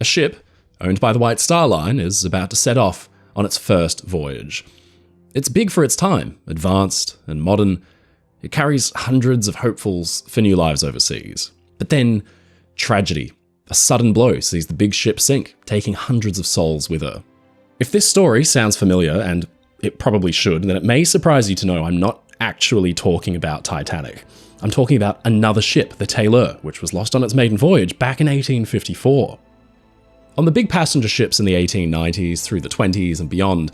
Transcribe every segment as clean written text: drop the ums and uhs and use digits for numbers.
A ship, owned by the White Star Line, is about to set off on its first voyage. It's big for its time, advanced and modern. It carries hundreds of hopefuls for new lives overseas. But then, tragedy. A sudden blow sees the big ship sink, taking hundreds of souls with her. If this story sounds familiar, and it probably should, then it may surprise you to know I'm not actually talking about Titanic. I'm talking about another ship, the Tayleur, which was lost on its maiden voyage back in 1854. On the big passenger ships in the 1890s through the 20s and beyond,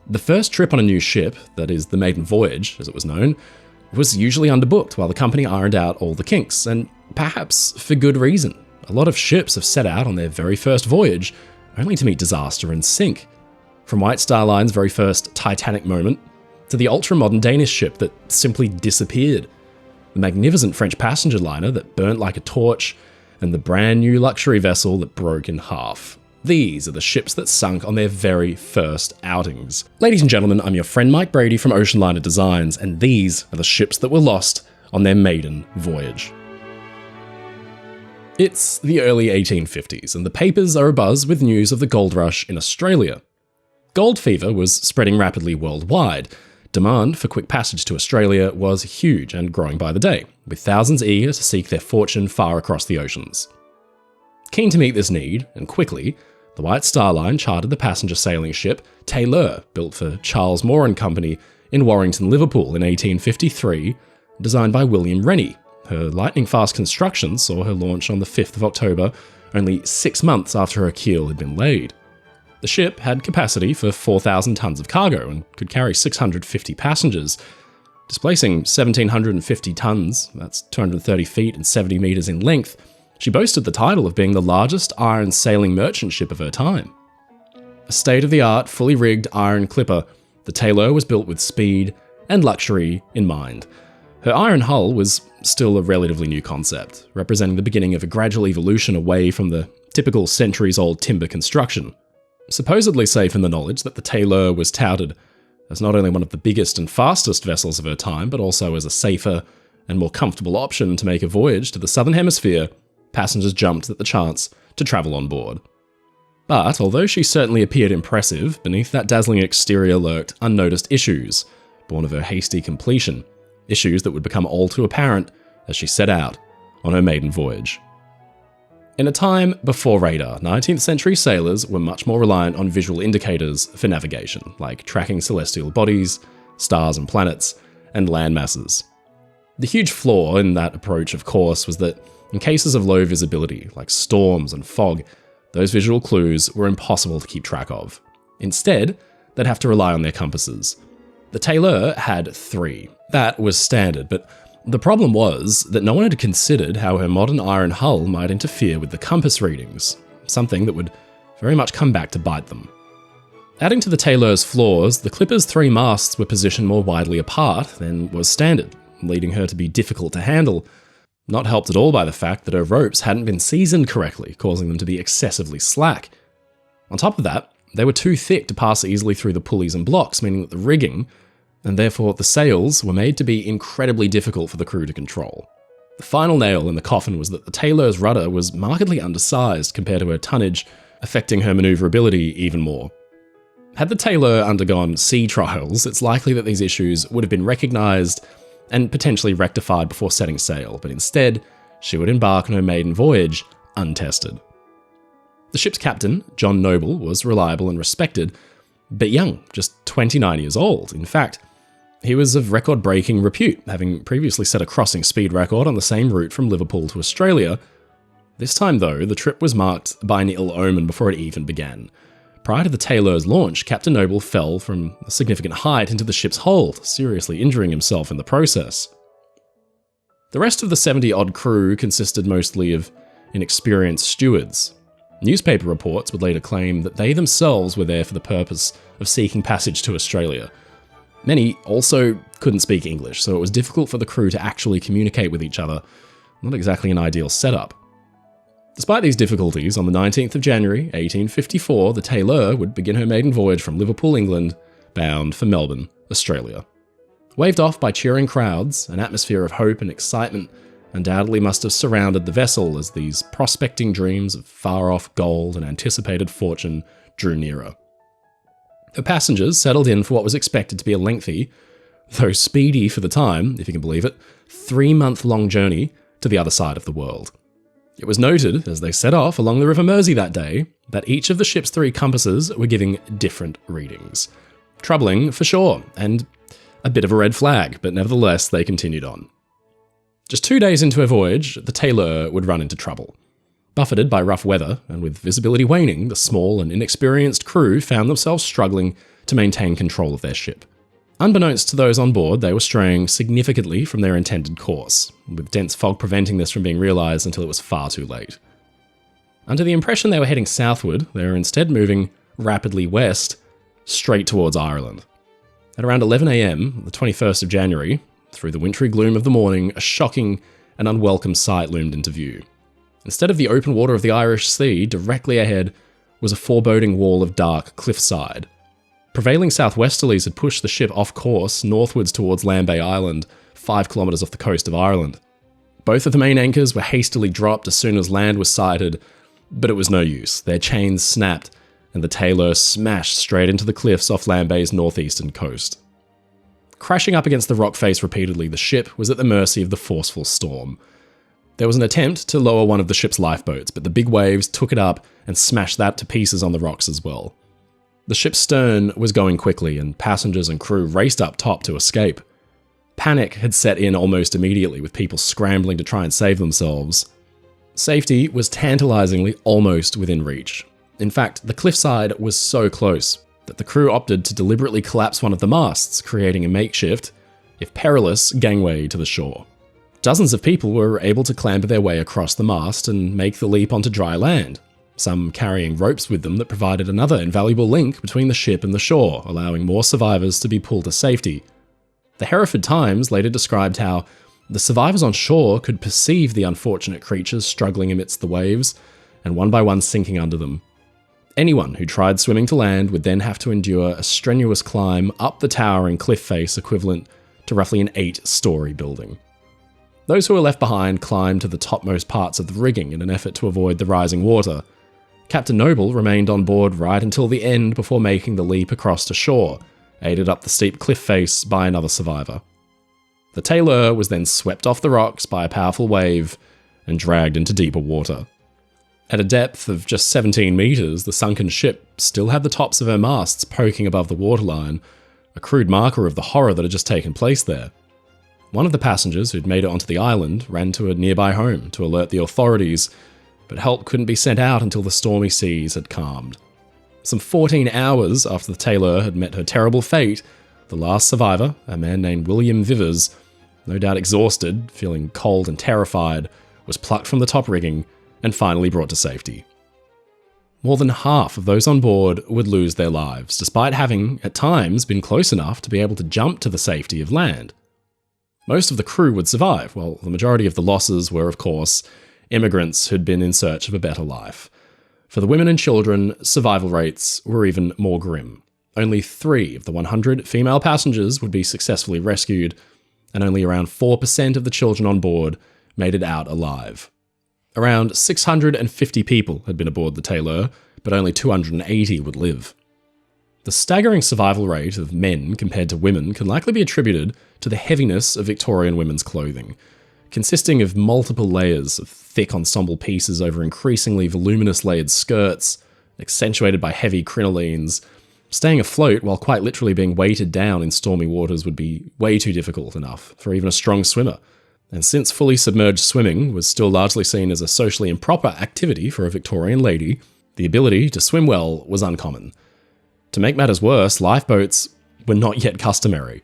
the first trip on a new ship, that is the maiden voyage, as it was known, was usually underbooked while the company ironed out all the kinks, and perhaps for good reason. A lot of ships have set out on their very first voyage, only to meet disaster and sink. From White Star Line's very first Titanic moment, to the ultra-modern Danish ship that simply disappeared, the magnificent French passenger liner that burnt like a torch, and the brand new luxury vessel that broke in half. These are the ships that sunk on their very first outings. Ladies and gentlemen, I'm your friend Mike Brady from Oceanliner Designs, and these are the ships that were lost on their maiden voyage. It's the early 1850s, and the papers are abuzz with news of the gold rush in Australia. Gold fever was spreading rapidly worldwide. Demand for quick passage to Australia was huge and growing by the day, with thousands eager to seek their fortune far across the oceans. Keen to meet this need, and quickly, the White Star Line chartered the passenger sailing ship Tayleur, built for Charles Moore and Company in Warrington, Liverpool in 1853, designed by William Rennie. Her lightning-fast construction saw her launch on the 5th of October, only 6 months after her keel had been laid. The ship had capacity for 4,000 tons of cargo and could carry 650 passengers. Displacing 1,750 tons, that's 230 feet and 70 meters in length, she boasted the title of being the largest iron sailing merchant ship of her time. A state-of-the-art, fully rigged iron clipper, the Tayleur was built with speed and luxury in mind. Her iron hull was still a relatively new concept, representing the beginning of a gradual evolution away from the typical centuries-old timber construction. Supposedly safe in the knowledge that the Tayleur was touted as not only one of the biggest and fastest vessels of her time, but also as a safer and more comfortable option to make a voyage to the Southern Hemisphere, passengers jumped at the chance to travel on board. But although she certainly appeared impressive, beneath that dazzling exterior lurked unnoticed issues, born of her hasty completion, issues that would become all too apparent as she set out on her maiden voyage. In a time before radar, 19th century sailors were much more reliant on visual indicators for navigation, like tracking celestial bodies, stars and planets, and land masses. The huge flaw in that approach, of course, was that in cases of low visibility, like storms and fog, those visual clues were impossible to keep track of. Instead, they'd have to rely on their compasses. The Tayleur had 3. That was standard, but the problem was that no one had considered how her modern iron hull might interfere with the compass readings, something that would very much come back to bite them. Adding to the Tayleur's flaws, the clipper's 3 masts were positioned more widely apart than was standard, leading her to be difficult to handle, not helped at all by the fact that her ropes hadn't been seasoned correctly, causing them to be excessively slack. On top of that, they were too thick to pass easily through the pulleys and blocks, meaning that the rigging, and therefore the sails, were made to be incredibly difficult for the crew to control. The final nail in the coffin was that the Tayleur's rudder was markedly undersized compared to her tonnage, affecting her maneuverability even more. Had the Tayleur undergone sea trials, it's likely that these issues would have been recognised and potentially rectified before setting sail, but instead, she would embark on her maiden voyage untested. The ship's captain, John Noble, was reliable and respected, but young, just 29 years old. In fact, he was of record-breaking repute, having previously set a crossing speed record on the same route from Liverpool to Australia. This time, though, the trip was marked by an ill omen before it even began. Prior to the Tayleur's launch, Captain Noble fell from a significant height into the ship's hold, seriously injuring himself in the process. The rest of the 70-odd crew consisted mostly of inexperienced stewards. Newspaper reports would later claim that they themselves were there for the purpose of seeking passage to Australia. Many also couldn't speak English, so it was difficult for the crew to actually communicate with each other. Not exactly an ideal setup. Despite these difficulties, on the 19th of January, 1854, the Tayleur would begin her maiden voyage from Liverpool, England, bound for Melbourne, Australia. Waved off by cheering crowds, an atmosphere of hope and excitement, undoubtedly must have surrounded the vessel as these prospecting dreams of far-off gold and anticipated fortune drew nearer. The passengers settled in for what was expected to be a lengthy, though speedy for the time, if you can believe it, 3-month-long journey to the other side of the world. It was noted, as they set off along the River Mersey that day, that each of the ship's 3 compasses were giving different readings. Troubling, for sure, and a bit of a red flag, but nevertheless they continued on. Just 2 days into her voyage, the Tayleur would run into trouble. Buffeted by rough weather, and with visibility waning, the small and inexperienced crew found themselves struggling to maintain control of their ship. Unbeknownst to those on board, they were straying significantly from their intended course, with dense fog preventing this from being realised until it was far too late. Under the impression they were heading southward, they were instead moving rapidly west, straight towards Ireland. At around 11 AM, the 21st of January, through the wintry gloom of the morning, a shocking and unwelcome sight loomed into view. Instead of the open water of the Irish Sea, directly ahead was a foreboding wall of dark cliffside. Prevailing southwesterlies had pushed the ship off course northwards towards Lambay Island, 5 kilometres off the coast of Ireland. Both of the main anchors were hastily dropped as soon as land was sighted, but it was no use. Their chains snapped, and the Tayleur smashed straight into the cliffs off Lambay's northeastern coast. Crashing up against the rock face repeatedly, the ship was at the mercy of the forceful storm. There was an attempt to lower one of the ship's lifeboats, but the big waves took it up and smashed that to pieces on the rocks as well. The ship's stern was going quickly, and passengers and crew raced up top to escape. Panic had set in almost immediately, with people scrambling to try and save themselves. Safety was tantalizingly almost within reach. In fact, the cliffside was so close that the crew opted to deliberately collapse one of the masts, creating a makeshift, if perilous, gangway to the shore. Dozens of people were able to clamber their way across the mast and make the leap onto dry land, some carrying ropes with them that provided another invaluable link between the ship and the shore, allowing more survivors to be pulled to safety. The Hereford Times later described how the survivors on shore could perceive the unfortunate creatures struggling amidst the waves, and one by one sinking under them. Anyone who tried swimming to land would then have to endure a strenuous climb up the towering cliff face equivalent to roughly an 8-story building. Those who were left behind climbed to the topmost parts of the rigging in an effort to avoid the rising water. Captain Noble remained on board right until the end before making the leap across to shore, aided up the steep cliff face by another survivor. The Tayleur was then swept off the rocks by a powerful wave and dragged into deeper water. At a depth of just 17 metres, the sunken ship still had the tops of her masts poking above the waterline, a crude marker of the horror that had just taken place there. One of the passengers who'd made it onto the island ran to a nearby home to alert the authorities, but help couldn't be sent out until the stormy seas had calmed. Some 14 hours after the Tayleur had met her terrible fate, the last survivor, a man named William Vivers, no doubt exhausted, feeling cold and terrified, was plucked from the top rigging and finally brought to safety. More than half of those on board would lose their lives, despite having, at times, been close enough to be able to jump to the safety of land. Most of the crew would survive, while the majority of the losses were, of course, immigrants who'd been in search of a better life. For the women and children, survival rates were even more grim. Only 3 of the 100 female passengers would be successfully rescued, and only around 4% of the children on board made it out alive. Around 650 people had been aboard the Tayleur, but only 280 would live. The staggering survival rate of men compared to women can likely be attributed to the heaviness of Victorian women's clothing, consisting of multiple layers of thick ensemble pieces over increasingly voluminous layered skirts, accentuated by heavy crinolines. Staying afloat while quite literally being weighted down in stormy waters would be way too difficult enough for even a strong swimmer. And since fully submerged swimming was still largely seen as a socially improper activity for a Victorian lady, the ability to swim well was uncommon. To make matters worse, lifeboats were not yet customary.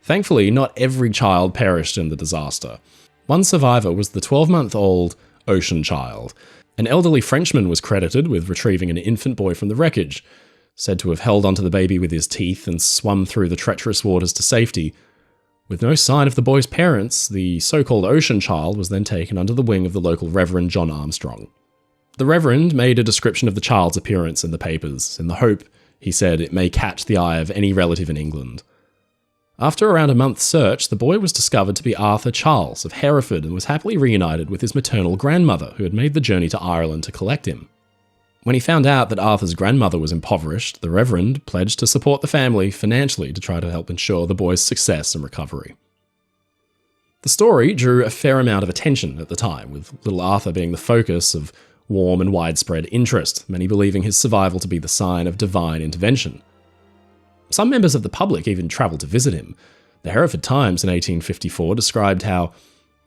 Thankfully, not every child perished in the disaster. One survivor was the 12-month-old Ocean child. An elderly Frenchman was credited with retrieving an infant boy from the wreckage, said to have held onto the baby with his teeth and swum through the treacherous waters to safety. With no sign of the boy's parents, the so-called Ocean child was then taken under the wing of the local Reverend John Armstrong. The Reverend made a description of the child's appearance in the papers, in the hope, he said, it may catch the eye of any relative in England. After around a month's search, the boy was discovered to be Arthur Charles of Hereford and was happily reunited with his maternal grandmother, who had made the journey to Ireland to collect him. When he found out that Arthur's grandmother was impoverished, the Reverend pledged to support the family financially to try to help ensure the boy's success and recovery. The story drew a fair amount of attention at the time, with little Arthur being the focus of warm and widespread interest, many believing his survival to be the sign of divine intervention. Some members of the public even travelled to visit him. The Hereford Times in 1854 described how,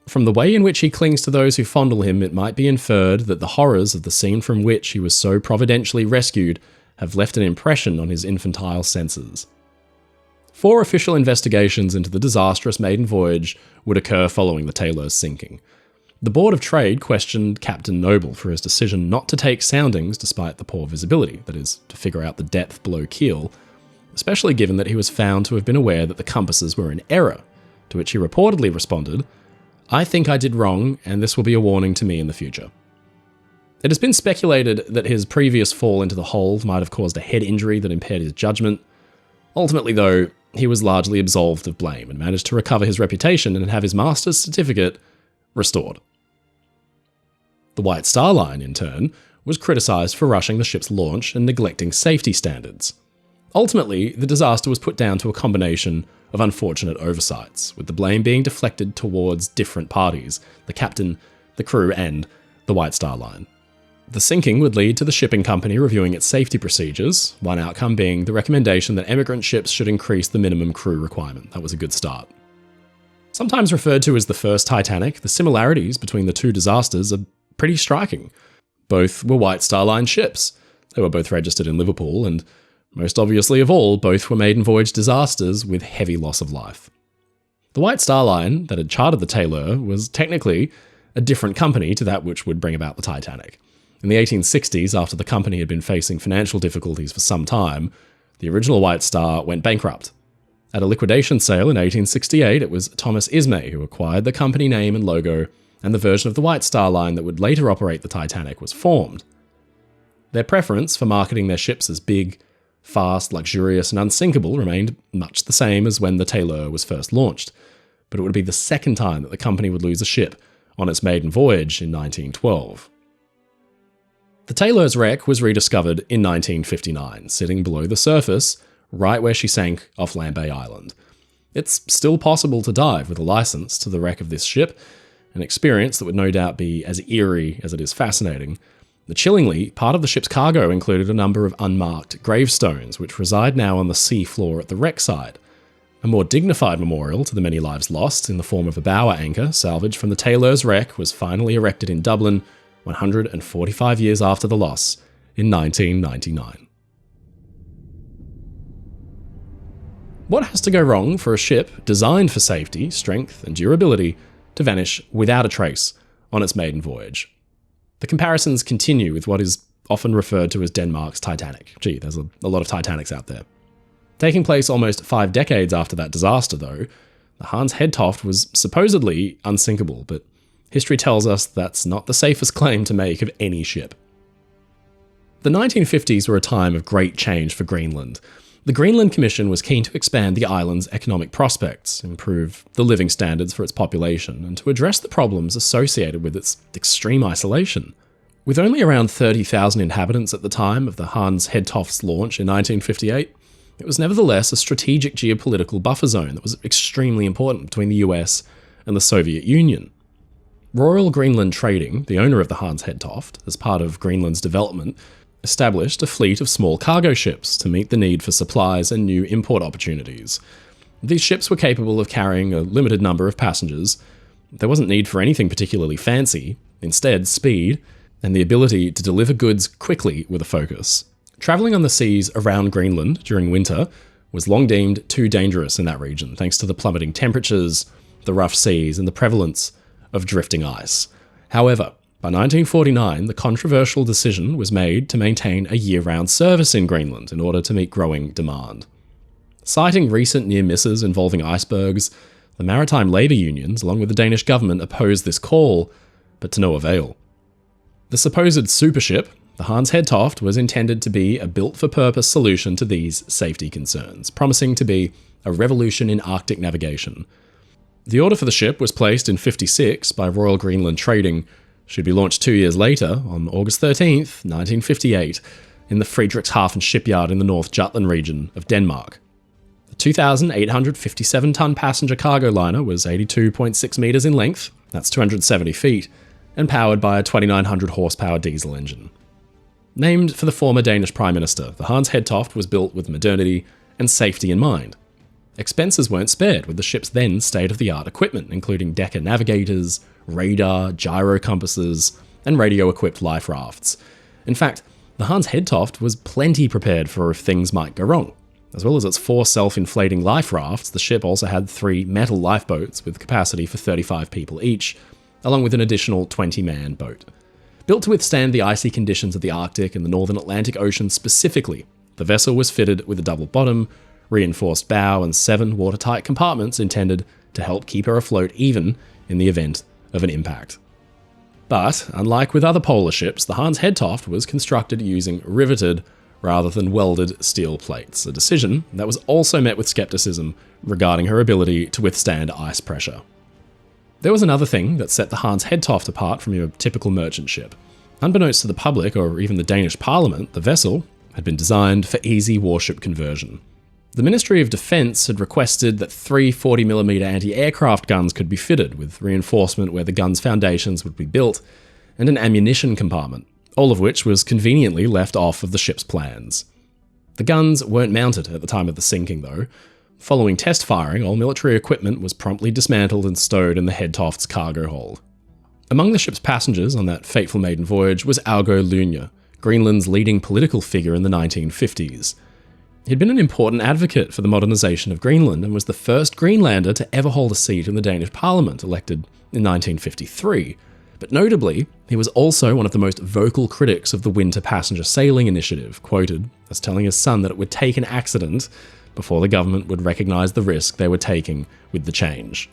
from the way in which he clings to those who fondle him, it might be inferred that the horrors of the scene from which he was so providentially rescued have left an impression on his infantile senses. 4 official investigations into the disastrous maiden voyage would occur following the Tayleur's sinking. The Board of Trade questioned Captain Noble for his decision not to take soundings despite the poor visibility, that is, to figure out the depth below keel, especially given that he was found to have been aware that the compasses were in error, to which he reportedly responded, "I think I did wrong, and this will be a warning to me in the future." It has been speculated that his previous fall into the hold might have caused a head injury that impaired his judgment. Ultimately, though, he was largely absolved of blame and managed to recover his reputation and have his master's certificate restored. The White Star Line, in turn, was criticised for rushing the ship's launch and neglecting safety standards. Ultimately, the disaster was put down to a combination of unfortunate oversights, with the blame being deflected towards different parties: the captain, the crew, and the White Star Line. The sinking would lead to the shipping company reviewing its safety procedures, one outcome being the recommendation that emigrant ships should increase the minimum crew requirement. That was a good start. Sometimes referred to as the first Titanic, the similarities between the two disasters are pretty striking. Both were White Star Line ships. They were both registered in Liverpool, and most obviously of all, both were maiden voyage disasters with heavy loss of life. The White Star Line that had chartered the Tayleur was technically a different company to that which would bring about the Titanic. In the 1860s, after the company had been facing financial difficulties for some time, the original White Star went bankrupt. At a liquidation sale in 1868, it was Thomas Ismay who acquired the company name and logo, and the version of the White Star Line that would later operate the Titanic was formed. Their preference for marketing their ships as big, fast, luxurious, and unsinkable remained much the same as when the Tayleur was first launched, but it would be the second time that the company would lose a ship on its maiden voyage in 1912. The Tayleur's wreck was rediscovered in 1959, sitting below the surface, right where she sank off Lambay Island. It's still possible to dive with a license to the wreck of this ship, an experience that would no doubt be as eerie as it is fascinating. Chillingly, part of the ship's cargo included a number of unmarked gravestones, which reside now on the sea floor at the wreck site. A more dignified memorial to the many lives lost, in the form of a bower anchor salvaged from the Tayleur's wreck, was finally erected in Dublin 145 years after the loss, in 1999. What has to go wrong for a ship designed for safety, strength, and durability to vanish without a trace on its maiden voyage? The comparisons continue with what is often referred to as Denmark's Titanic. Gee, there's a lot of Titanics out there. Taking place almost 5 decades after that disaster, though, the Hans Hedtoft was supposedly unsinkable, but history tells us that's not the safest claim to make of any ship. The 1950s were a time of great change for Greenland. The Greenland Commission was keen to expand the island's economic prospects, improve the living standards for its population, and to address the problems associated with its extreme isolation. With only around 30,000 inhabitants at the time of the Hans Hedtoft's launch in 1958, it was nevertheless a strategic geopolitical buffer zone that was extremely important between the US and the Soviet Union. Royal Greenland Trading, the owner of the Hans Hedtoft, as part of Greenland's development, established a fleet of small cargo ships to meet the need for supplies and new import opportunities. These ships were capable of carrying a limited number of passengers. There wasn't need for anything particularly fancy. Instead, speed and the ability to deliver goods quickly were the focus. Travelling on the seas around Greenland during winter was long deemed too dangerous in that region, thanks to the plummeting temperatures, the rough seas, and the prevalence of drifting ice. However, by 1949, the controversial decision was made to maintain a year-round service in Greenland in order to meet growing demand. Citing recent near misses involving icebergs, the maritime labour unions, along with the Danish government, opposed this call, but to no avail. The supposed supership, the Hans Hedtoft, was intended to be a built-for-purpose solution to these safety concerns, promising to be a revolution in Arctic navigation. The order for the ship was placed in 56 by Royal Greenland Trading. She'd be launched 2 years later, on August 13th, 1958, in the Frederikshavn shipyard in the North Jutland region of Denmark. The 2,857-ton passenger cargo liner was 82.6 metres in length, that's 270 feet, and powered by a 2,900 horsepower diesel engine. Named for the former Danish Prime Minister, the Hans Hedtoft was built with modernity and safety in mind. Expenses weren't spared with the ship's then state-of-the-art equipment, including Decker navigators, radar, gyro compasses, and radio-equipped life rafts. In fact, the Hans Hedtoft was plenty prepared for if things might go wrong. As well as its 4 self-inflating life rafts, the ship also had 3 metal lifeboats with capacity for 35 people each, along with an additional 20-man boat. Built to withstand the icy conditions of the Arctic and the Northern Atlantic Ocean specifically, the vessel was fitted with a double bottom, reinforced bow, and 7 watertight compartments intended to help keep her afloat even in the event of an impact. But, unlike with other polar ships, the Hans Hedtoft was constructed using riveted rather than welded steel plates, a decision that was also met with skepticism regarding her ability to withstand ice pressure. There was another thing that set the Hans Hedtoft apart from your typical merchant ship. Unbeknownst to the public or even the Danish parliament, the vessel had been designed for easy warship conversion. The Ministry of Defence had requested that 3 40mm anti-aircraft guns could be fitted, with reinforcement where the gun's foundations would be built, and an ammunition compartment, all of which was conveniently left off of the ship's plans. The guns weren't mounted at the time of the sinking, though. Following test firing, all military equipment was promptly dismantled and stowed in the Hedtoft's cargo hold. Among the ship's passengers on that fateful maiden voyage was Augo Lune, Greenland's leading political figure in the 1950s. He'd been an important advocate for the modernisation of Greenland and was the first Greenlander to ever hold a seat in the Danish parliament, elected in 1953. But notably, he was also one of the most vocal critics of the winter passenger sailing initiative, quoted as telling his son that it would take an accident before the government would recognise the risk they were taking with the change.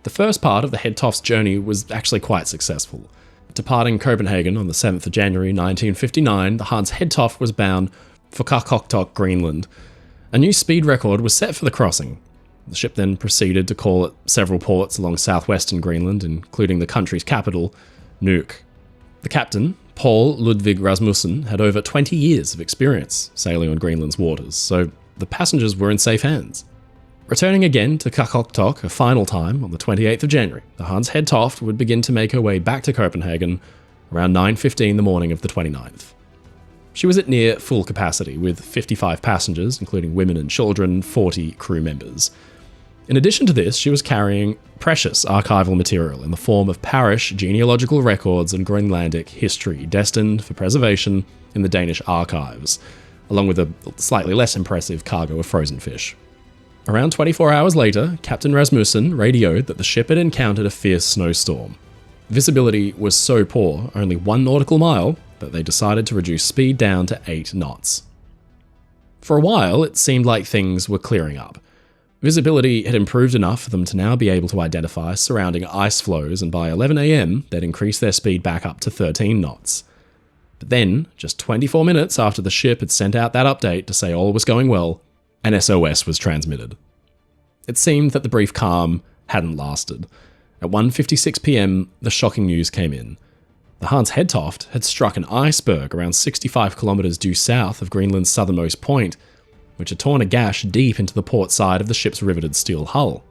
The first part of the Hedtoft's journey was actually quite successful. Departing Copenhagen on the 7th of January 1959, the Hans Hedtoft was bound for Qaqortoq, Greenland. A new speed record was set for the crossing. The ship then proceeded to call at several ports along southwestern Greenland, including the country's capital, Nuuk. The captain, Paul Ludvig Rasmussen, had over 20 years of experience sailing on Greenland's waters, so the passengers were in safe hands. Returning again to Qaqortoq a final time on the 28th of January, the Hans Hedtoft would begin to make her way back to Copenhagen around 9:15 the morning of the 29th. She was at near full capacity, with 55 passengers, including women and children, and 40 crew members. In addition to this, she was carrying precious archival material in the form of parish genealogical records and Greenlandic history, destined for preservation in the Danish archives, along with a slightly less impressive cargo of frozen fish. Around 24 hours later, Captain Rasmussen radioed that the ship had encountered a fierce snowstorm. Visibility was so poor, only 1 nautical mile, that they decided to reduce speed down to 8 knots. For a while, it seemed like things were clearing up. Visibility had improved enough for them to now be able to identify surrounding ice floes, and by 11 AM, they'd increased their speed back up to 13 knots. But then, just 24 minutes after the ship had sent out that update to say all was going well, an SOS was transmitted. It seemed that the brief calm hadn't lasted. At 1:56 PM, the shocking news came in. The Hans Hedtoft had struck an iceberg around 65 kilometres due south of Greenland's southernmost point, which had torn a gash deep into the port side of the ship's riveted steel hull.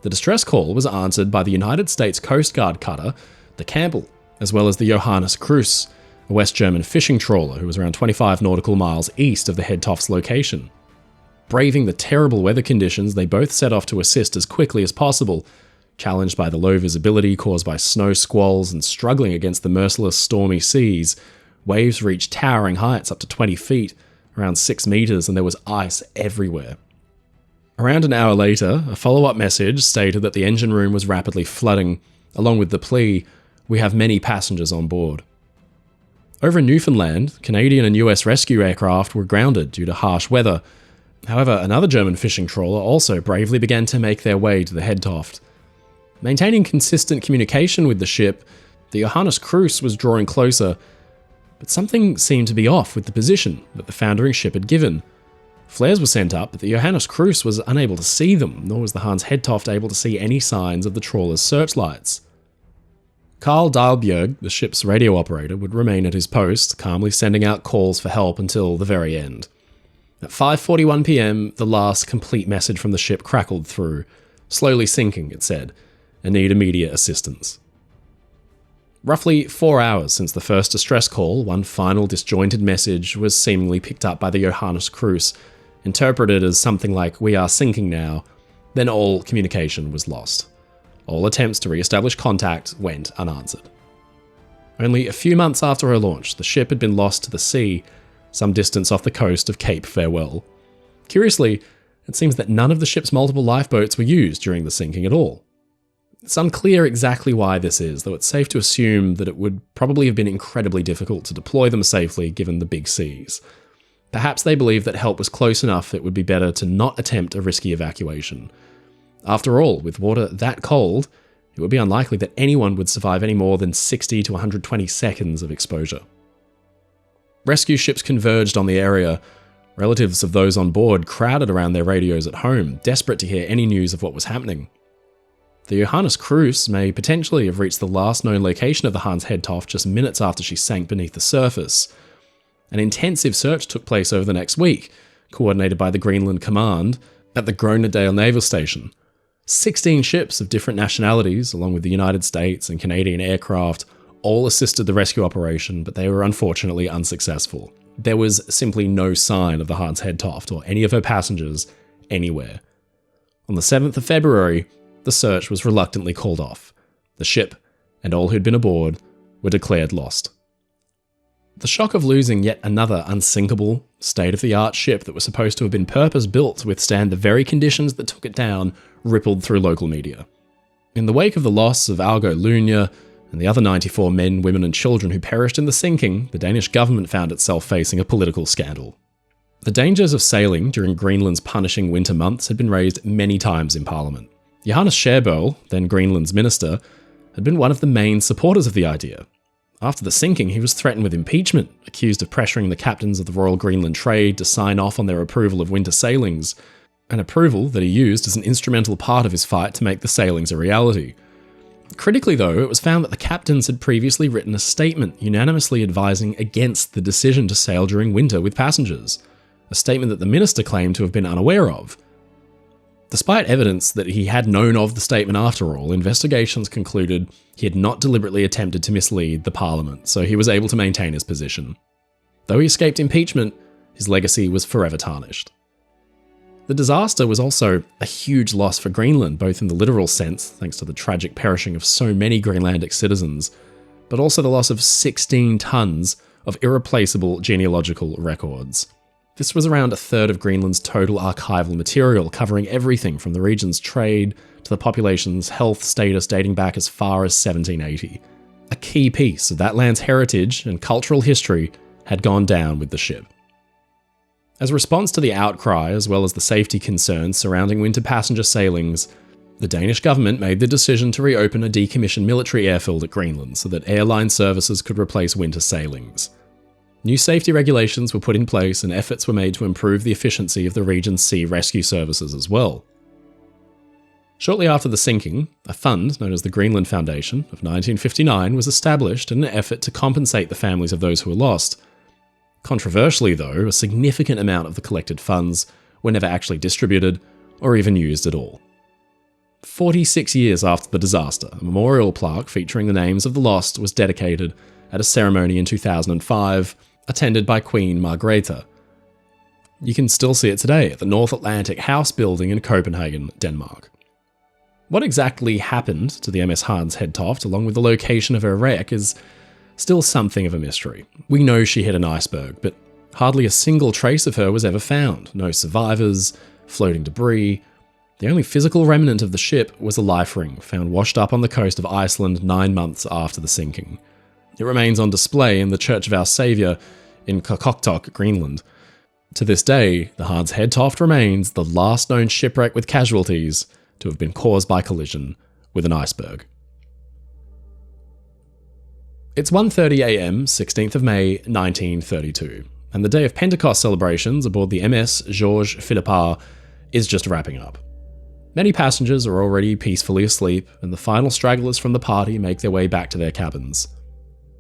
The distress call was answered by the United States Coast Guard cutter, the Campbell, as well as the Johannes Kruse, a West German fishing trawler who was around 25 nautical miles east of the Hedtoft's location. Braving the terrible weather conditions, they both set off to assist as quickly as possible, challenged by the low visibility caused by snow squalls and struggling against the merciless stormy seas. Waves reached towering heights up to 20 feet, around 6 meters, and there was ice everywhere. Around an hour later, a follow-up message stated that the engine room was rapidly flooding, along with the plea, "We have many passengers on board." Over in Newfoundland, Canadian and US rescue aircraft were grounded due to harsh weather. However, another German fishing trawler also bravely began to make their way to the Hedtoft. Maintaining consistent communication with the ship, the Johannes Kruse was drawing closer, but something seemed to be off with the position that the foundering ship had given. Flares were sent up, but the Johannes Kruse was unable to see them, nor was the Hans Hedtoft able to see any signs of the trawler's searchlights. Carl Dahlbjerg, the ship's radio operator, would remain at his post, calmly sending out calls for help until the very end. At 5:41 p.m, the last complete message from the ship crackled through. Slowly sinking, it said, and need immediate assistance. Roughly 4 hours since the first distress call, one final disjointed message was seemingly picked up by the Johannes Kruse, interpreted as something like, "We are sinking now," then all communication was lost. All attempts to re-establish contact went unanswered. Only a few months after her launch, the ship had been lost to the sea, some distance off the coast of Cape Farewell. Curiously, it seems that none of the ship's multiple lifeboats were used during the sinking at all. It's unclear exactly why this is, though it's safe to assume that it would probably have been incredibly difficult to deploy them safely given the big seas. Perhaps they believed that help was close enough it would be better to not attempt a risky evacuation. After all, with water that cold, it would be unlikely that anyone would survive any more than 60 to 120 seconds of exposure. Rescue ships converged on the area. Relatives of those on board crowded around their radios at home, desperate to hear any news of what was happening. The Johannes Kruse may potentially have reached the last known location of the Hans Hedtoft just minutes after she sank beneath the surface. An intensive search took place over the next week, coordinated by the Greenland Command at the Groenendael Naval Station. 16 ships of different nationalities, along with the United States and Canadian aircraft, all assisted the rescue operation, but they were unfortunately unsuccessful. There was simply no sign of the Hans Hedtoft or any of her passengers anywhere. On the 7th of February, the search was reluctantly called off. The ship, and all who'd been aboard, were declared lost. The shock of losing yet another unsinkable, state-of-the-art ship that was supposed to have been purpose-built to withstand the very conditions that took it down rippled through local media. In the wake of the loss of Algo Lunia and the other 94 men, women and children who perished in the sinking, the Danish government found itself facing a political scandal. The dangers of sailing during Greenland's punishing winter months had been raised many times in Parliament. Johannes Scherbøl, then Greenland's minister, had been one of the main supporters of the idea. After the sinking, he was threatened with impeachment, accused of pressuring the captains of the Royal Greenland Trade to sign off on their approval of winter sailings, an approval that he used as an instrumental part of his fight to make the sailings a reality. Critically though, it was found that the captains had previously written a statement unanimously advising against the decision to sail during winter with passengers, a statement that the minister claimed to have been unaware of. Despite evidence that he had known of the statement after all, investigations concluded he had not deliberately attempted to mislead the Parliament, so he was able to maintain his position. Though he escaped impeachment, his legacy was forever tarnished. The disaster was also a huge loss for Greenland, both in the literal sense, thanks to the tragic perishing of so many Greenlandic citizens, but also the loss of 16 tons of irreplaceable genealogical records. This was around a third of Greenland's total archival material, covering everything from the region's trade to the population's health status dating back as far as 1780. A key piece of that land's heritage and cultural history had gone down with the ship. As a response to the outcry, as well as the safety concerns surrounding winter passenger sailings, the Danish government made the decision to reopen a decommissioned military airfield at Greenland so that airline services could replace winter sailings. New safety regulations were put in place and efforts were made to improve the efficiency of the region's sea rescue services as well. Shortly after the sinking, a fund known as the Greenland Foundation of 1959 was established in an effort to compensate the families of those who were lost. Controversially though, a significant amount of the collected funds were never actually distributed or even used at all. 46 years after the disaster, a memorial plaque featuring the names of the lost was dedicated at a ceremony in 2005, attended by Queen Margrethe. You can still see it today at the North Atlantic House building in Copenhagen, Denmark. What exactly happened to the MS Hans Hedtoft, along with the location of her wreck, is still something of a mystery. We know she hit an iceberg, but hardly a single trace of her was ever found. No survivors, floating debris. The only physical remnant of the ship was a life ring found washed up on the coast of Iceland 9 months after the sinking. It remains on display in the Church of Our Saviour in Qaqortoq, Greenland. To this day, the Hans Hedtoft remains the last known shipwreck with casualties to have been caused by collision with an iceberg. It's 1:30 a.m, 16th of May, 1932, and the day of Pentecost celebrations aboard the MS Georges Philippar is just wrapping up. Many passengers are already peacefully asleep, and the final stragglers from the party make their way back to their cabins.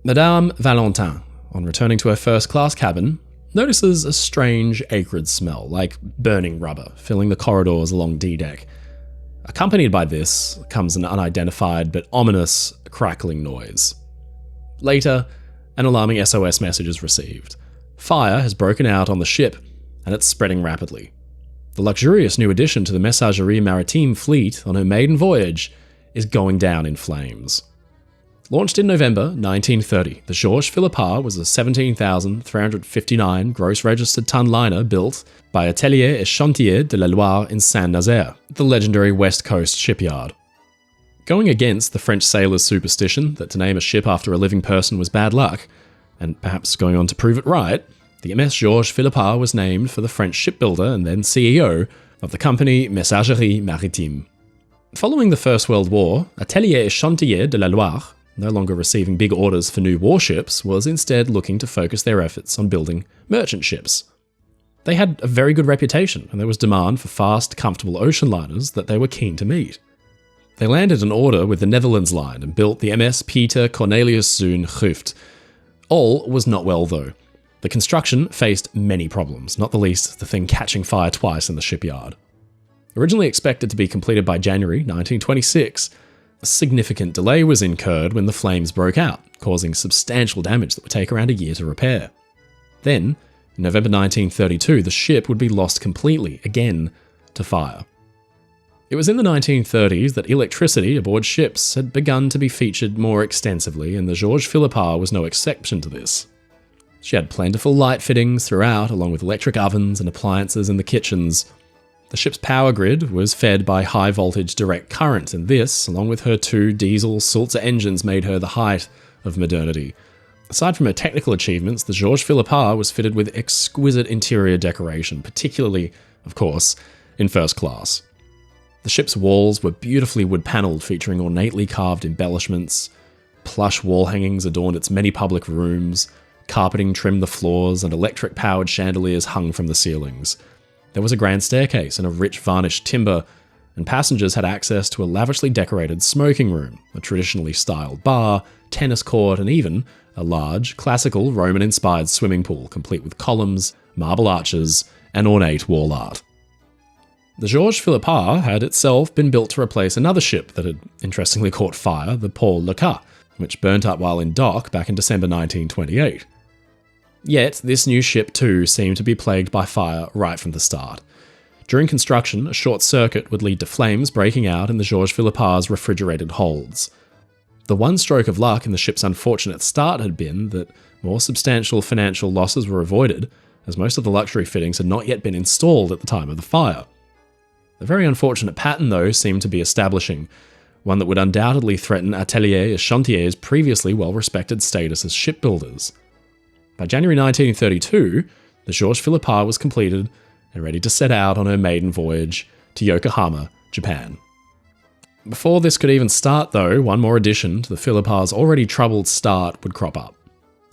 Madame Valentin, on returning to her first-class cabin, notices a strange acrid smell, like burning rubber, filling the corridors along D-deck. Accompanied by this comes an unidentified but ominous crackling noise. Later, an alarming SOS message is received. Fire has broken out on the ship, and it's spreading rapidly. The luxurious new addition to the Messagerie Maritime fleet on her maiden voyage is going down in flames. Launched in November 1930, the Georges Philippar was a 17,359 gross registered ton liner built by Atelier et Chantier de la Loire in Saint-Nazaire, the legendary West Coast shipyard. Going against the French sailors' superstition that to name a ship after a living person was bad luck, and perhaps going on to prove it right, the MS Georges Philippar was named for the French shipbuilder and then CEO of the company Messagerie Maritime. Following the First World War, Atelier et Chantier de la Loire, no longer receiving big orders for new warships, was instead looking to focus their efforts on building merchant ships. They had a very good reputation, and there was demand for fast, comfortable ocean liners that they were keen to meet. They landed an order with the Netherlands line and built the MS Pieter Cornelius Zoon Hooft. All was not well though. The construction faced many problems, not the least the thing catching fire twice in the shipyard. Originally expected to be completed by January 1926, a significant delay was incurred when the flames broke out, causing substantial damage that would take around a year to repair. Then, in November 1932, the ship would be lost completely, again, to fire. It was in the 1930s that electricity aboard ships had begun to be featured more extensively, and the Georges Philippar was no exception to this. She had plentiful light fittings throughout, along with electric ovens and appliances in the kitchens. The ship's power grid was fed by high-voltage direct current, and this, along with her two diesel Sulzer engines, made her the height of modernity. Aside from her technical achievements, the Georges Philippar was fitted with exquisite interior decoration, particularly, of course, in first class. The ship's walls were beautifully wood-panelled, featuring ornately carved embellishments. Plush wall hangings adorned its many public rooms, carpeting trimmed the floors, and electric-powered chandeliers hung from the ceilings. There was a grand staircase and a rich varnished timber, and passengers had access to a lavishly decorated smoking room, a traditionally styled bar, tennis court, and even a large, classical Roman-inspired swimming pool, complete with columns, marble arches, and ornate wall art. The Georges Philippar had itself been built to replace another ship that had interestingly caught fire, the Paul Lecat, which burnt up while in dock back in December 1928. Yet, this new ship too seemed to be plagued by fire right from the start. During construction, a short circuit would lead to flames breaking out in the Georges Philippar's refrigerated holds. The one stroke of luck in the ship's unfortunate start had been that more substantial financial losses were avoided, as most of the luxury fittings had not yet been installed at the time of the fire. A very unfortunate pattern, though, seemed to be establishing, one that would undoubtedly threaten Atelier et Chantier's previously well-respected status as shipbuilders. By January 1932, the Georges Philippar was completed and ready to set out on her maiden voyage to Yokohama, Japan. Before this could even start, though, one more addition to the Philippar's already troubled start would crop up.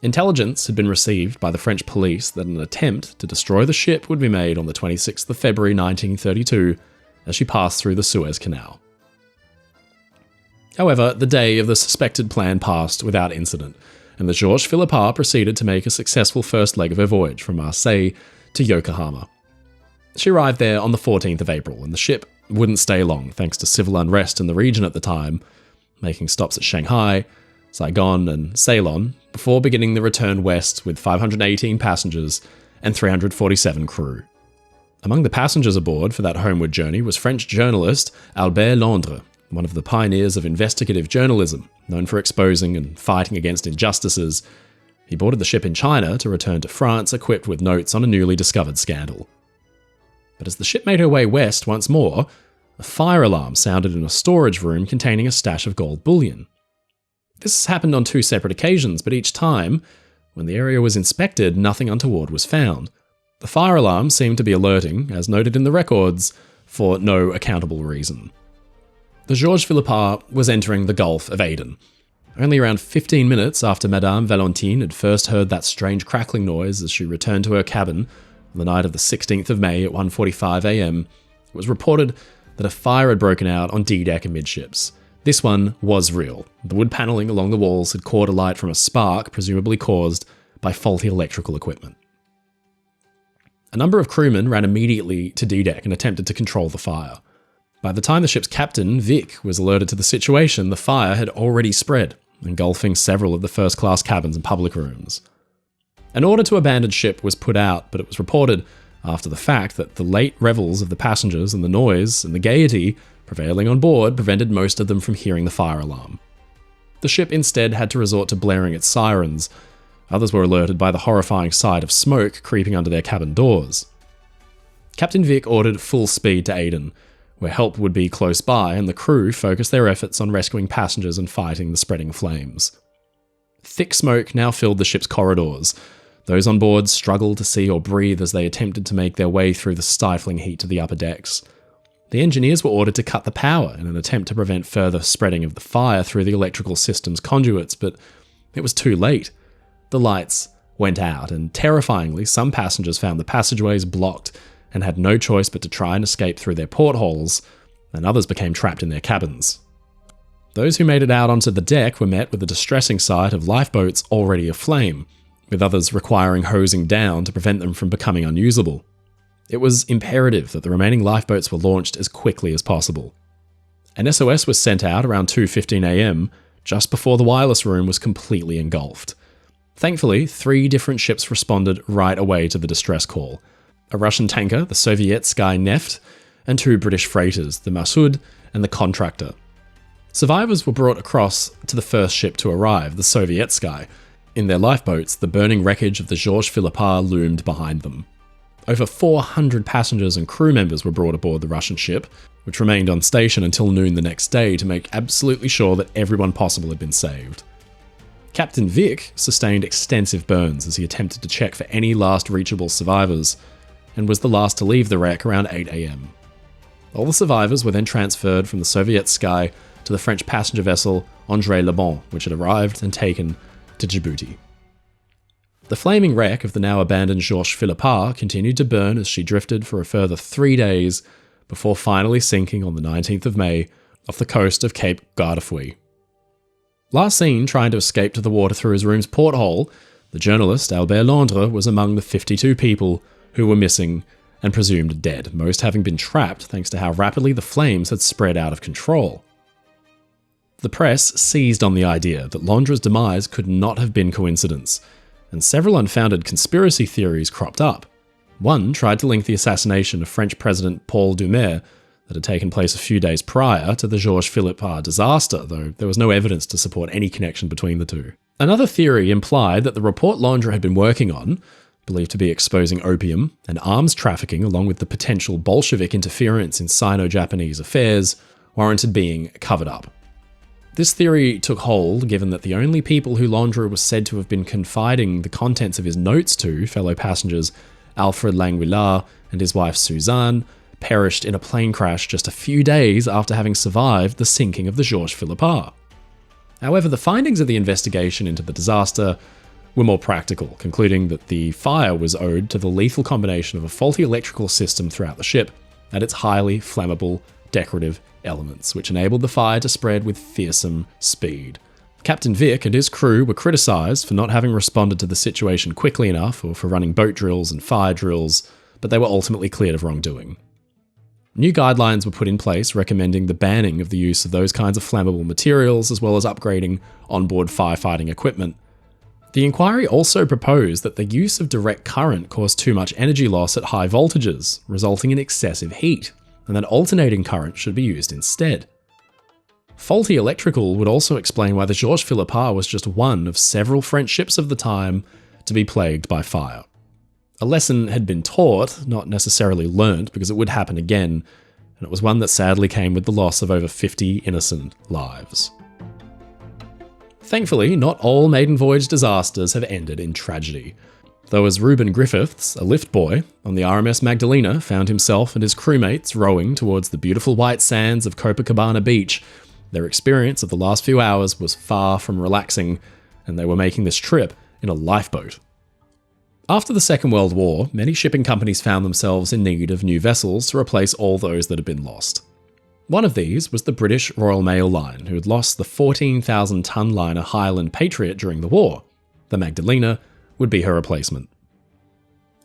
Intelligence had been received by the French police that an attempt to destroy the ship would be made on the 26th of February 1932 as she passed through the Suez Canal. However, the day of the suspected plan passed without incident, and the Georges Philippar proceeded to make a successful first leg of her voyage from Marseille to Yokohama. She arrived there on the 14th of April, and the ship wouldn't stay long thanks to civil unrest in the region at the time, making stops at Shanghai, Saigon, and Ceylon before beginning the return west with 518 passengers and 347 crew. Among the passengers aboard for that homeward journey was French journalist Albert Londres, one of the pioneers of investigative journalism, known for exposing and fighting against injustices. He boarded the ship in China to return to France equipped with notes on a newly discovered scandal. But as the ship made her way west once more, a fire alarm sounded in a storage room containing a stash of gold bullion. This happened on two separate occasions, but each time, when the area was inspected, nothing untoward was found. The fire alarm seemed to be alerting, as noted in the records, for no accountable reason. The Georges Philippar was entering the Gulf of Aden. Only around 15 minutes after Madame Valentine had first heard that strange crackling noise as she returned to her cabin on the night of the 16th of May at 1:45 a.m, it was reported that a fire had broken out on D-deck amidships. This one was real. The wood panelling along the walls had caught alight from a spark, presumably caused by faulty electrical equipment. A number of crewmen ran immediately to D-deck and attempted to control the fire. By the time the ship's captain, Vic, was alerted to the situation, the fire had already spread, engulfing several of the first-class cabins and public rooms. An order to abandon ship was put out, but it was reported after the fact that the late revels of the passengers and the noise and the gaiety prevailing on board prevented most of them from hearing the fire alarm. The ship instead had to resort to blaring its sirens. Others were alerted by the horrifying sight of smoke creeping under their cabin doors. Captain Vic ordered full speed to Aden, where help would be close by, and the crew focused their efforts on rescuing passengers and fighting the spreading flames. Thick smoke now filled the ship's corridors. Those on board struggled to see or breathe as they attempted to make their way through the stifling heat to the upper decks. The engineers were ordered to cut the power in an attempt to prevent further spreading of the fire through the electrical system's conduits, but it was too late. The lights went out, and terrifyingly, some passengers found the passageways blocked and had no choice but to try and escape through their portholes, and others became trapped in their cabins. Those who made it out onto the deck were met with the distressing sight of lifeboats already aflame, with others requiring hosing down to prevent them from becoming unusable. It was imperative that the remaining lifeboats were launched as quickly as possible. An SOS was sent out around 2:15 a.m, just before the wireless room was completely engulfed. Thankfully, 3 different ships responded right away to the distress call: a Russian tanker, the Sovietsky Neft, and 2 British freighters, the Masud and the Contractor. Survivors were brought across to the first ship to arrive, the Sovietsky. In their lifeboats, the burning wreckage of the Georges Philippar loomed behind them. Over 400 passengers and crew members were brought aboard the Russian ship, which remained on station until noon the next day to make absolutely sure that everyone possible had been saved. Captain Vic sustained extensive burns as he attempted to check for any last reachable survivors, and was the last to leave the wreck around 8 a.m. All the survivors were then transferred from the Sovietsky to the French passenger vessel André Le Bon, which had arrived and taken to Djibouti. The flaming wreck of the now abandoned Georges Philippar continued to burn as she drifted for a further 3 days before finally sinking on the 19th of May off the coast of Cape Gardefeuille. Last seen trying to escape to the water through his room's porthole, the journalist Albert Londres was among the 52 people who were missing and presumed dead, most having been trapped thanks to how rapidly the flames had spread out of control. The press seized on the idea that Londres' demise could not have been coincidence, and several unfounded conspiracy theories cropped up. One tried to link the assassination of French President Paul Doumer that had taken place a few days prior to the Georges Philippar disaster, though there was no evidence to support any connection between the two. Another theory implied that the report Londres had been working on, believed to be exposing opium and arms trafficking along with the potential Bolshevik interference in Sino-Japanese affairs, warranted being covered up. This theory took hold given that the only people who Londres was said to have been confiding the contents of his notes to, fellow passengers Alfred Languillard and his wife Suzanne, perished in a plane crash just a few days after having survived the sinking of the Georges Philippar. However, the findings of the investigation into the disaster were more practical, concluding that the fire was owed to the lethal combination of a faulty electrical system throughout the ship and its highly flammable decorative elements, which enabled the fire to spread with fearsome speed. Captain Vic and his crew were criticised for not having responded to the situation quickly enough or for running boat drills and fire drills, but they were ultimately cleared of wrongdoing. New guidelines were put in place recommending the banning of the use of those kinds of flammable materials, as well as upgrading onboard firefighting equipment. The inquiry also proposed that the use of direct current caused too much energy loss at high voltages, resulting in excessive heat, and that alternating current should be used instead. Faulty electrical would also explain why the Georges Philippar was just one of several French ships of the time to be plagued by fire. A lesson had been taught, not necessarily learnt, because it would happen again, and it was one that sadly came with the loss of over 50 innocent lives. Thankfully, not all maiden voyage disasters have ended in tragedy. Though as Reuben Griffiths, a lift boy on the RMS Magdalena, found himself and his crewmates rowing towards the beautiful white sands of Copacabana Beach, Their experience of the last few hours was far from relaxing, and they were making this trip in a lifeboat. After the Second World War, many shipping companies found themselves in need of new vessels to replace all those that had been lost. One of these was the British Royal Mail Line, who had lost the 14,000-ton liner Highland Patriot during the war. The Magdalena would be her replacement.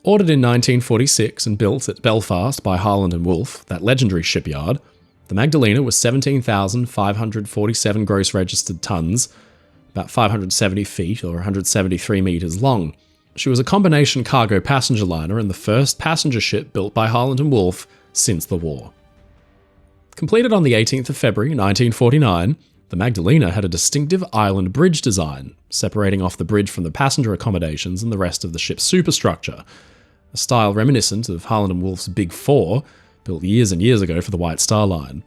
Ordered in 1946 and built at Belfast by Harland and Wolff, that legendary shipyard, the Magdalena was 17,547 gross registered tons, about 570 feet or 173 metres long. She was a combination cargo passenger liner and the first passenger ship built by Harland and Wolff since the war. Completed on the 18th of February 1949, the Magdalena had a distinctive island bridge design, separating off the bridge from the passenger accommodations and the rest of the ship's superstructure, a style reminiscent of Harland and Wolff's Big Four, built years and years ago for the White Star Line.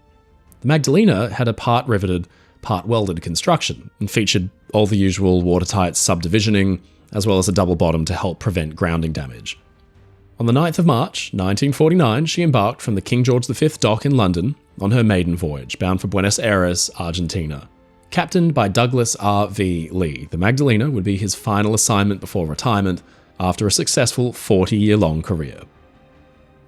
The Magdalena had a part riveted, part welded construction, and featured all the usual watertight subdivisioning, as well as a double bottom to help prevent grounding damage. On the 9th of March, 1949, she embarked from the King George V dock in London on her maiden voyage, bound for Buenos Aires, Argentina. Captained by Douglas R.V. Lee, the Magdalena would be his final assignment before retirement after a successful 40-year-long career.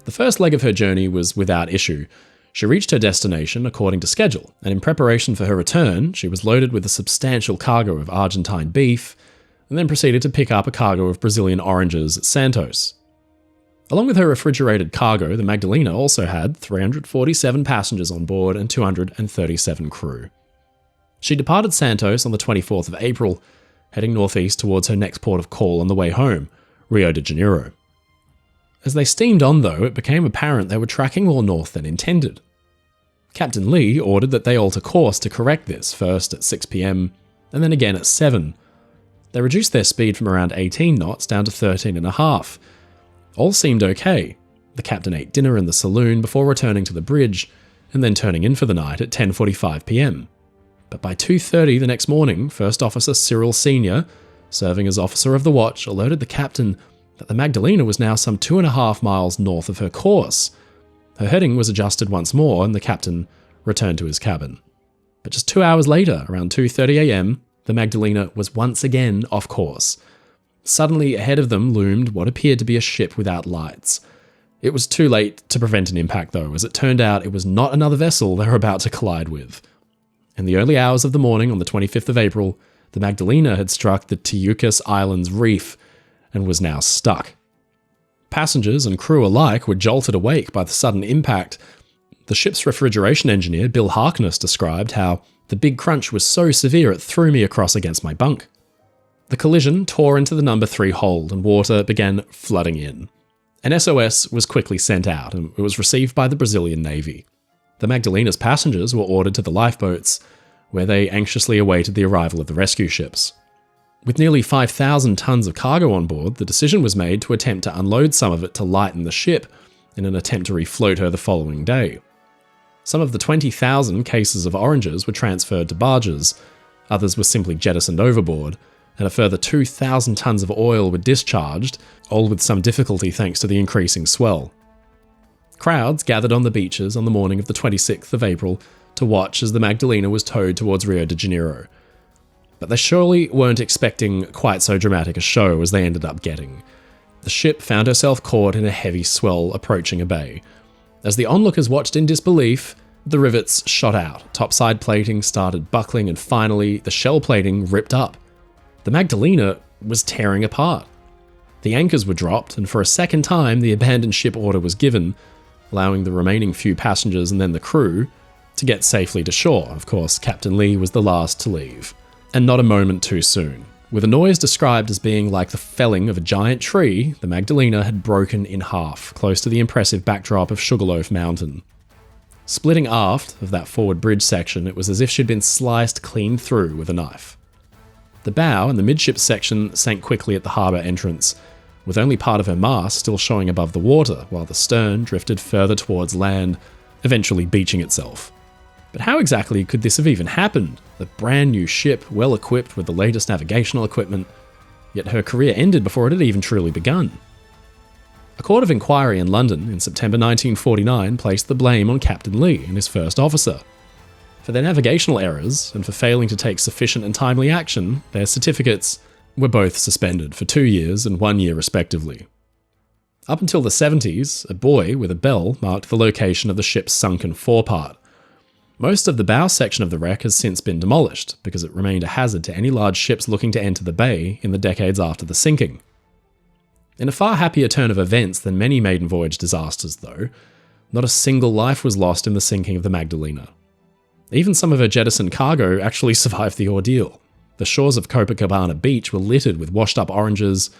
The first leg of her journey was without issue. She reached her destination according to schedule, and in preparation for her return, she was loaded with a substantial cargo of Argentine beef, and then proceeded to pick up a cargo of Brazilian oranges at Santos. Along with her refrigerated cargo, the Magdalena also had 347 passengers on board and 237 crew. She departed Santos on the 24th of April, heading northeast towards her next port of call on the way home, Rio de Janeiro. As they steamed on, though, it became apparent they were tracking more north than intended. Captain Lee ordered that they alter course to correct this, first at 6 p.m. and then again at 7. They reduced their speed from around 18 knots down to 13.5. All seemed okay. The captain ate dinner in the saloon before returning to the bridge, and then turning in for the night at 10:45 p.m. But by 2:30 the next morning, First Officer Cyril Sr., serving as officer of the watch, alerted the captain that the Magdalena was now some 2.5 miles north of her course. Her heading was adjusted once more, and the captain returned to his cabin. But just 2 hours later, around 2:30 a.m., the Magdalena was once again off course. Suddenly, ahead of them loomed what appeared to be a ship without lights. It was too late to prevent an impact, though. As it turned out, it was not another vessel they were about to collide with. In the early hours of the morning on the 25th of April, the Magdalena had struck the Teucas Islands Reef and was now stuck. Passengers and crew alike were jolted awake by the sudden impact. The ship's refrigeration engineer, Bill Harkness, described how the big crunch was so severe it threw me across against my bunk. The collision tore into the number 3 hold and water began flooding in. An SOS was quickly sent out and it was received by the Brazilian Navy. The Magdalena's passengers were ordered to the lifeboats, where they anxiously awaited the arrival of the rescue ships. With nearly 5,000 tons of cargo on board, the decision was made to attempt to unload some of it to lighten the ship in an attempt to refloat her the following day. Some of the 20,000 cases of oranges were transferred to barges, others were simply jettisoned overboard, and a further 2,000 tons of oil were discharged, all with some difficulty thanks to the increasing swell. Crowds gathered on the beaches on the morning of the 26th of April to watch as the Magdalena was towed towards Rio de Janeiro. But they surely weren't expecting quite so dramatic a show as they ended up getting. The ship found herself caught in a heavy swell approaching a bay. As the onlookers watched in disbelief, the rivets shot out, topside plating started buckling, and finally the shell plating ripped up. The Magdalena was tearing apart. The anchors were dropped, and for a second time the abandoned ship order was given, allowing the remaining few passengers and then the crew to get safely to shore. Of course, Captain Lee was the last to leave. And not a moment too soon. With a noise described as being like the felling of a giant tree, the Magdalena had broken in half, close to the impressive backdrop of Sugarloaf Mountain. Splitting aft of that forward bridge section, it was as if she'd been sliced clean through with a knife. The bow and the midship section sank quickly at the harbour entrance, with only part of her mast still showing above the water, while the stern drifted further towards land, eventually beaching itself. But how exactly could this have even happened? The brand new ship, well equipped with the latest navigational equipment, yet her career ended before it had even truly begun. A court of inquiry in London in September 1949 placed the blame on Captain Lee and his first officer. For their navigational errors, and for failing to take sufficient and timely action, their certificates were both suspended for 2 years and 1 year respectively. Up until the 70s, a buoy with a bell marked the location of the ship's sunken forepart. Most of the bow section of the wreck has since been demolished, because it remained a hazard to any large ships looking to enter the bay in the decades after the sinking. In a far happier turn of events than many maiden voyage disasters, though, not a single life was lost in the sinking of the Magdalena. Even some of her jettisoned cargo actually survived the ordeal. The shores of Copacabana Beach were littered with washed-up oranges,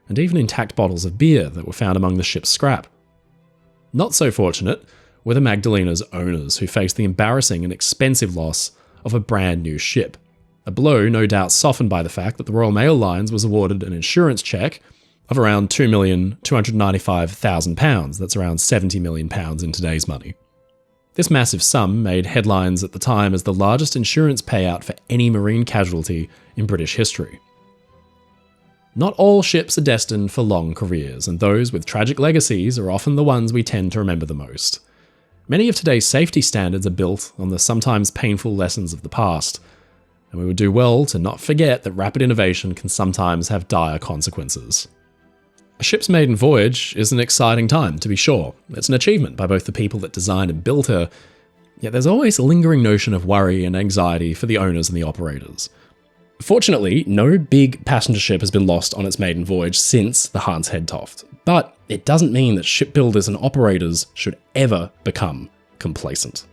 and even intact bottles of beer that were found among the ship's scrap. Not so fortunate were the Magdalena's owners, who faced the embarrassing and expensive loss of a brand new ship. A blow no doubt softened by the fact that the Royal Mail Lines was awarded an insurance cheque of around £2,295,000. That's around £70 million in today's money. This massive sum made headlines at the time as the largest insurance payout for any marine casualty in British history. Not all ships are destined for long careers, and those with tragic legacies are often the ones we tend to remember the most. Many of today's safety standards are built on the sometimes painful lessons of the past, and we would do well to not forget that rapid innovation can sometimes have dire consequences. A ship's maiden voyage is an exciting time, to be sure. It's an achievement by both the people that designed and built her, yet there's always a lingering notion of worry and anxiety for the owners and the operators. Fortunately, no big passenger ship has been lost on its maiden voyage since the Hans Hedtoft, but it doesn't mean that shipbuilders and operators should ever become complacent.